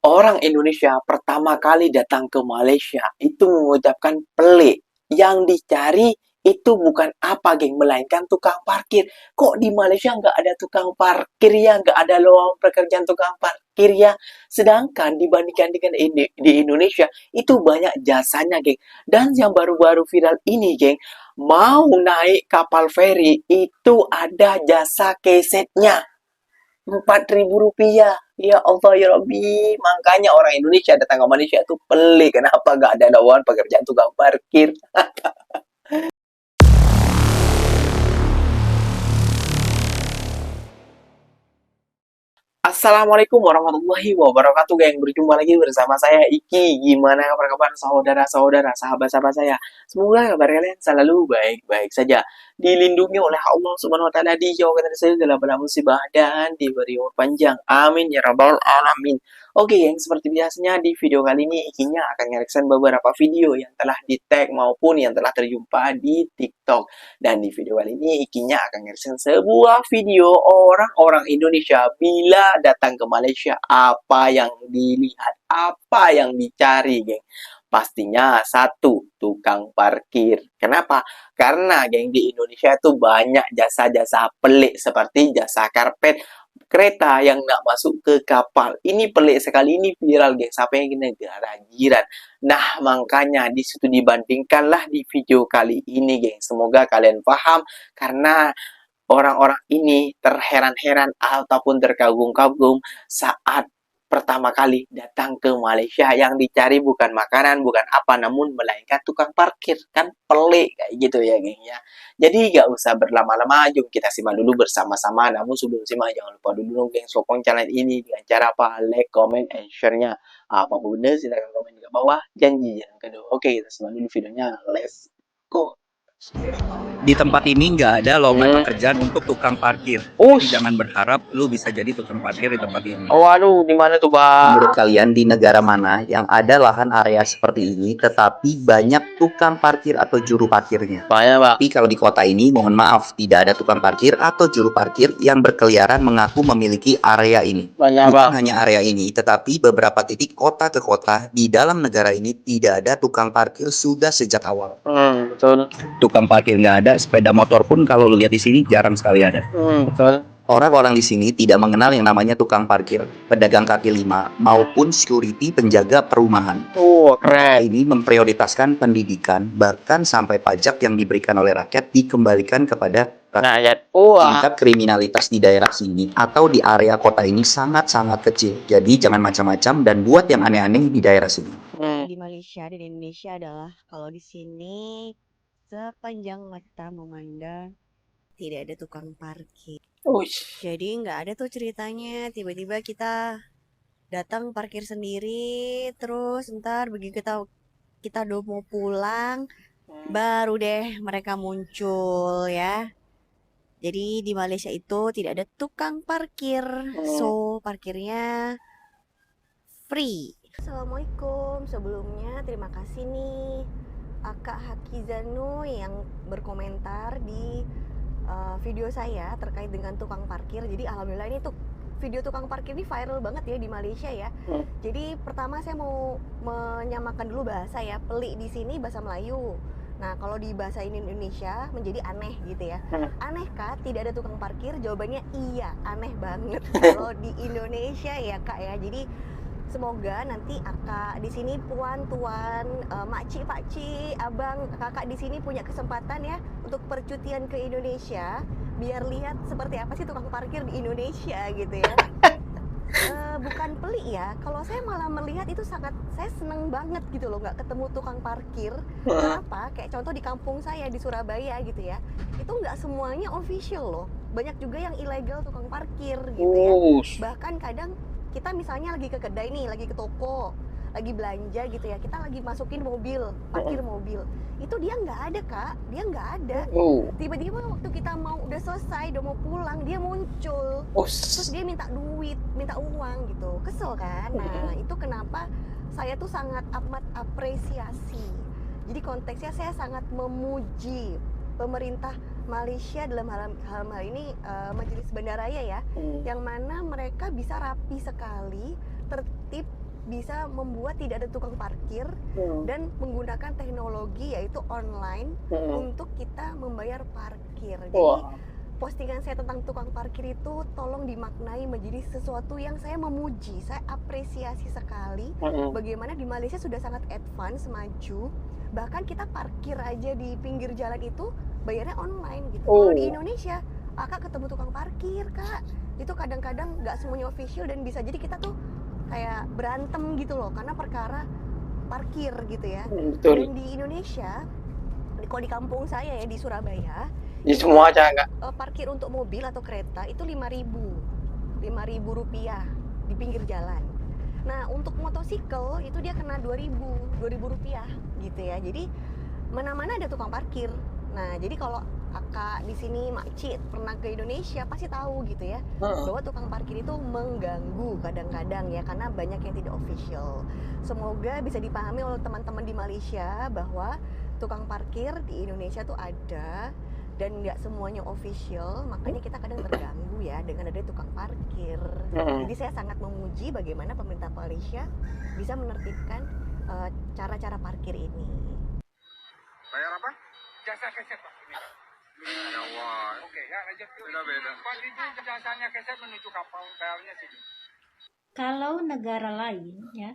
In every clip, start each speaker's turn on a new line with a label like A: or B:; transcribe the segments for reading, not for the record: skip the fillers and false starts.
A: Orang Indonesia pertama kali datang ke Malaysia itu mengucapkan pelik. Yang dicari itu bukan apa, geng, melainkan tukang parkir. Kok di Malaysia nggak ada tukang parkir ya? Nggak ada lowongan pekerjaan tukang parkir ya? Sedangkan dibandingkan dengan di Indonesia, itu banyak jasanya, geng. Dan yang baru-baru viral ini, geng, mau naik kapal feri, itu ada jasa kesetnya. Rp4.000. Ya Allah ya Rabbi. Makanya orang Indonesia datang ke Malaysia itu pelik. Kenapa gak ada lowongan pekerjaan tukang parkir? Assalamualaikum warahmatullahi wabarakatuh, geng. Berjumpa lagi bersama saya Iki. Gimana kabar saudara-saudara, sahabat-sahabat saya? Semoga kabar kalian selalu baik-baik saja. Dilindungi oleh Allah Subhanahu wa taala, dijauhkan dari segala bala musibah dan diberi umur panjang. Amin ya rabbal alamin. Oke, geng, seperti biasanya di video kali ini Ikinya akan nge beberapa video yang telah di-tag maupun yang telah terjumpa di TikTok. Dan di video kali ini Ikinya akan nge sebuah video orang-orang Indonesia bila datang ke Malaysia, apa yang dilihat, apa yang dicari, geng. Pastinya satu, tukang parkir. Kenapa? Karena, geng, di Indonesia itu banyak jasa-jasa pelik seperti jasa karpet kereta yang nak masuk ke kapal. Ini pelik sekali, ini viral, geng, sampai ke negara jiran. Nah, makanya di situ dibandingkanlah di video kali ini, geng. Semoga kalian paham karena orang-orang ini terheran-heran ataupun terkagum-kagum saat pertama kali datang ke Malaysia. Yang dicari bukan makanan, bukan apa, namun melainkan tukang parkir. Kan pelik kayak gitu ya, geng ya. Jadi gak usah berlama-lama, jom kita simak dulu bersama-sama. Namun sebelum simak, jangan lupa dulu dong, geng, sokong channel ini dengan cara apa? Like, comment, and share-nya. Apapun bener, silahkan komen di bawah. Janji yang kedua. Oke, kita simak dulu videonya. Let's go.
B: Di tempat ini nggak ada lowongan pekerjaan untuk tukang parkir. Jadi jangan berharap lu bisa jadi tukang parkir di tempat ini.
A: Waduh, di mana tuh, Bang?
B: Menurut kalian di negara mana yang ada lahan area seperti ini tetapi banyak tukang parkir atau juru parkirnya?
A: Banyak, Bang.
B: Tapi kalau di kota ini, mohon maaf, tidak ada tukang parkir atau juru parkir yang berkeliaran mengaku memiliki area ini.
A: Banyak,
B: Bukan
A: Bang.
B: hanya area ini, tetapi beberapa titik kota ke kota di dalam negara ini tidak ada tukang parkir sudah sejak awal.
A: Betul.
B: Tukang parkir nggak ada, sepeda motor pun kalau lu lihat di sini jarang sekali ada.
A: Betul.
B: Orang-orang di sini tidak mengenal yang namanya tukang parkir, pedagang kaki lima, maupun security penjaga perumahan.
A: Keren.
B: Ini memprioritaskan pendidikan, bahkan sampai pajak yang diberikan oleh rakyat dikembalikan kepada rakyat. Tingkat kriminalitas di daerah sini atau di area kota ini sangat-sangat kecil. Jadi jangan macam-macam dan buat yang aneh-aneh di daerah sini.
C: Di Malaysia dan Indonesia adalah kalau di sini sepanjang mata memandang tidak ada tukang parkir. Jadi nggak ada tuh ceritanya tiba-tiba kita datang parkir sendiri, terus ntar begitu kita udah mau pulang baru deh mereka muncul ya. Jadi di Malaysia itu tidak ada tukang parkir, so parkirnya free. Assalamualaikum, sebelumnya terima kasih nih Kak Hakizano yang berkomentar di video saya terkait dengan tukang parkir. Jadi alhamdulillah ini tuh video tukang parkir ini viral banget ya di Malaysia ya. Jadi pertama saya mau menyamakan dulu bahasa ya. Pelik di sini bahasa Melayu. Nah, kalau di bahasa Indonesia menjadi aneh gitu ya. Aneh kah tidak ada tukang parkir? Jawabannya iya, aneh banget kalau di Indonesia ya Kak ya. Jadi semoga nanti Akak di sini, puan, tuan, makcik, pakcik, abang, kakak di sini punya kesempatan ya untuk percutian ke Indonesia, biar lihat seperti apa sih tukang parkir di Indonesia gitu ya. Bukan pelik ya, kalau saya malah melihat itu saya seneng banget gitu loh, nggak ketemu tukang parkir. Kenapa? Kayak contoh di kampung saya di Surabaya gitu ya, itu nggak semuanya official loh, banyak juga yang ilegal tukang parkir gitu ya. Bahkan kadang kita misalnya lagi ke kedai nih, lagi ke toko, lagi belanja gitu ya, kita lagi masukin mobil, parkir mobil, itu dia nggak ada Kak, dia nggak ada. Tiba-tiba waktu kita mau udah selesai, udah mau pulang, dia muncul, terus dia minta duit, minta uang gitu, kesel kan. Nah itu kenapa saya tuh sangat amat apresiasi. Jadi konteksnya saya sangat memuji pemerintah Malaysia dalam hal ini Majelis Bandaraya ya, yang mana mereka bisa rapi sekali, tertib, bisa membuat tidak ada tukang parkir dan menggunakan teknologi yaitu online untuk kita membayar parkir. Jadi postingan saya tentang tukang parkir itu tolong dimaknai menjadi sesuatu yang saya memuji, saya apresiasi sekali bagaimana di Malaysia sudah sangat advance, maju. Bahkan kita parkir aja di pinggir jalan itu bayarnya online gitu. Kalau di Indonesia, Kak ketemu tukang parkir, Kak, itu kadang-kadang nggak semuanya official dan bisa jadi kita tuh kayak berantem gitu loh karena perkara parkir gitu ya.
A: Betul.
C: Dan di Indonesia, kalau di kampung saya ya di Surabaya,
A: Di semua aja enggak?
C: parkir untuk mobil atau kereta itu 5.000 rupiah di pinggir jalan. Nah untuk motosikal itu dia kena 2.000 rupiah gitu ya. Jadi mana-mana ada tukang parkir. Nah jadi kalau Kakak di sini Makcik pernah ke Indonesia pasti tahu gitu ya bahwa tukang parkir itu mengganggu kadang-kadang ya karena banyak yang tidak official. Semoga bisa dipahami oleh teman-teman di Malaysia bahwa tukang parkir di Indonesia tuh ada dan nggak semuanya official, makanya kita kadang terganggu ya dengan ada tukang parkir. Jadi saya sangat memuji bagaimana pemerintah Malaysia bisa menertibkan cara-cara parkir ini.
D: Bayar apa? Jasa keset Pak. Ya Allah. Oke ya, lanjut. Beda-beda. Pak itu jasanya keset menuju kapal bayarnya sini.
E: Kalau negara lain ya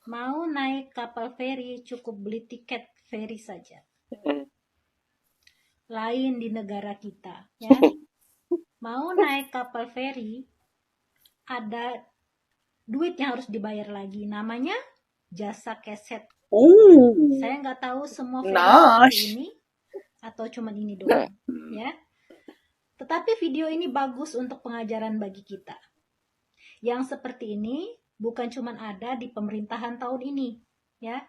E: mau naik kapal feri cukup beli tiket feri saja. Lain di negara kita ya. Mau naik kapal feri ada duit yang harus dibayar lagi, namanya jasa keset. Saya nggak tahu semua feri seperti ini atau cuman ini doang ya. Tetapi video ini bagus untuk pengajaran bagi kita. Yang seperti ini bukan cuman ada di pemerintahan tahun ini ya.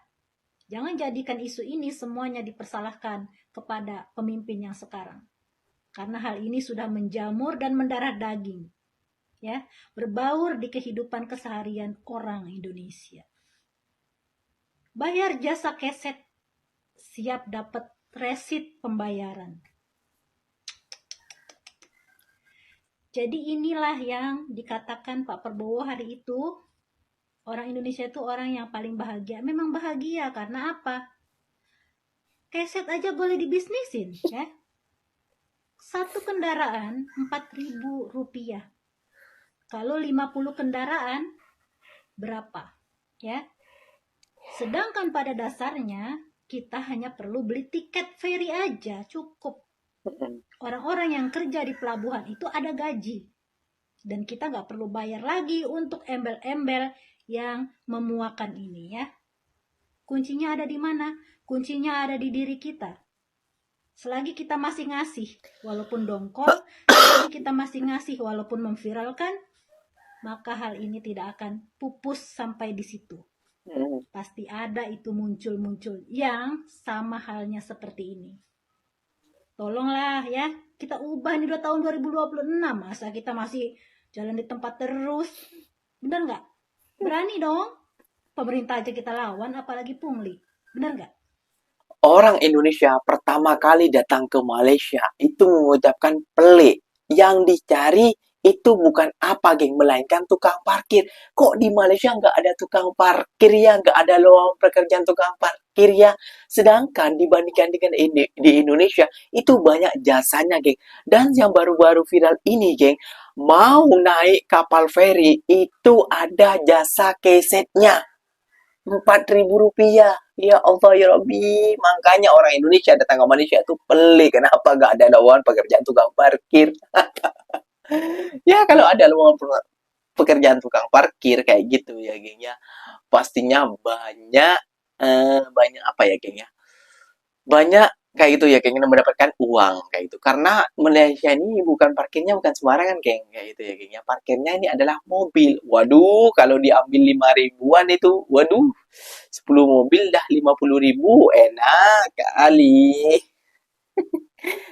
E: Jangan jadikan isu ini semuanya dipersalahkan kepada pemimpin yang sekarang. Karena hal ini sudah menjamur dan mendarah daging. Ya, berbaur di kehidupan keseharian orang Indonesia. Bayar jasa keset, siap dapat resit pembayaran. Jadi inilah yang dikatakan Pak Prabowo hari itu, orang Indonesia itu orang yang paling bahagia. Memang bahagia karena apa? Keset aja boleh dibisnisin ya. Satu kendaraan 4.000 rupiah. Kalau 50 kendaraan berapa? Ya. Sedangkan pada dasarnya kita hanya perlu beli tiket feri aja, cukup. Orang-orang yang kerja di pelabuhan itu ada gaji. Dan kita nggak perlu bayar lagi untuk embel-embel yang memuakan ini ya. Kuncinya ada di mana? Kuncinya ada di diri kita. Selagi kita masih ngasih walaupun dongkol, selagi kita masih ngasih walaupun memviralkan, maka hal ini tidak akan pupus sampai di situ. Pasti ada itu muncul-muncul yang sama halnya seperti ini. Tolonglah ya, kita ubah nih udah tahun 2026, masa kita masih jalan di tempat terus. Bener nggak? Berani dong. Pemerintah aja kita lawan, apalagi pungli. Bener nggak?
A: Orang Indonesia pertama kali datang ke Malaysia itu mengucapkan pelik. Yang dicari itu bukan apa, geng, melainkan tukang parkir. Kok di Malaysia nggak ada tukang parkir ya? Nggak ada lowongan pekerjaan tukang parkir ya? Sedangkan dibandingkan dengan di Indonesia, itu banyak jasanya, geng. Dan yang baru-baru viral ini, geng, mau naik kapal feri, itu ada jasa kesetnya. 4.000 rupiah. Ya Allah ya Rabbi. Makanya orang Indonesia datang ke Malaysia itu pelik. Kenapa nggak ada lowongan pekerjaan tukang parkir? Ya kalau ada lowongan pekerjaan tukang parkir kayak gitu ya geng ya, pastinya banyak banyak apa ya geng ya, banyak kayak gitu ya geng, mendapatkan uang kayak gitu. Karena Malaysia ini bukan parkirnya bukan sembarangan geng, kayak gitu ya geng ya. Parkirnya ini adalah mobil. Waduh, kalau diambil 5.000-an itu, waduh, 10 mobil dah 50.000, enak kali.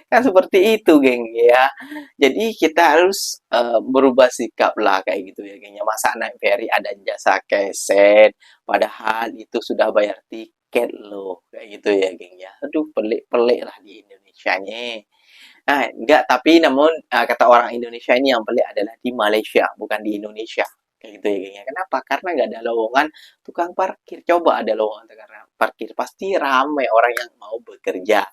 A: Kan seperti itu geng ya. Jadi kita harus berubah sikap lah kayak gitu ya gengnya. Masa naik ferry ada jasa keset, padahal itu sudah bayar tiket loh kayak gitu ya geng ya. Aduh, pelik-pelik lah di Indonesianya. Nah, enggak, tapi namun kata orang Indonesia ini yang pelik adalah di Malaysia, bukan di Indonesia. Kayak gitu ya, geng ya. Kenapa? Karena nggak ada lowongan tukang parkir. Coba ada lowongan tukang parkir, pasti ramai orang yang mau bekerja.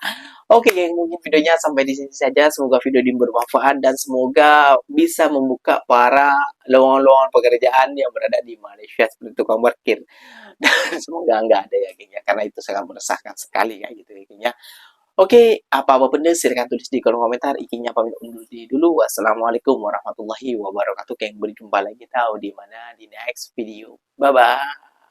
A: Oke, geng, mungkin videonya sampai di sini saja. Semoga video ini bermanfaat dan semoga bisa membuka para lowongan-lowongan pekerjaan yang berada di Malaysia seperti tukang parkir. Dan semoga nggak ada ya, geng ya, karena itu sangat meresahkan sekali kayak gitu ya, geng ya. Oke, apa-apa benda silahkan tulis di kolom komentar. Ikinya pamit undur diri dulu. Wassalamualaikum warahmatullahi wabarakatuh. Yang berjumpa lagi tahu di mana di next video. Bye-bye.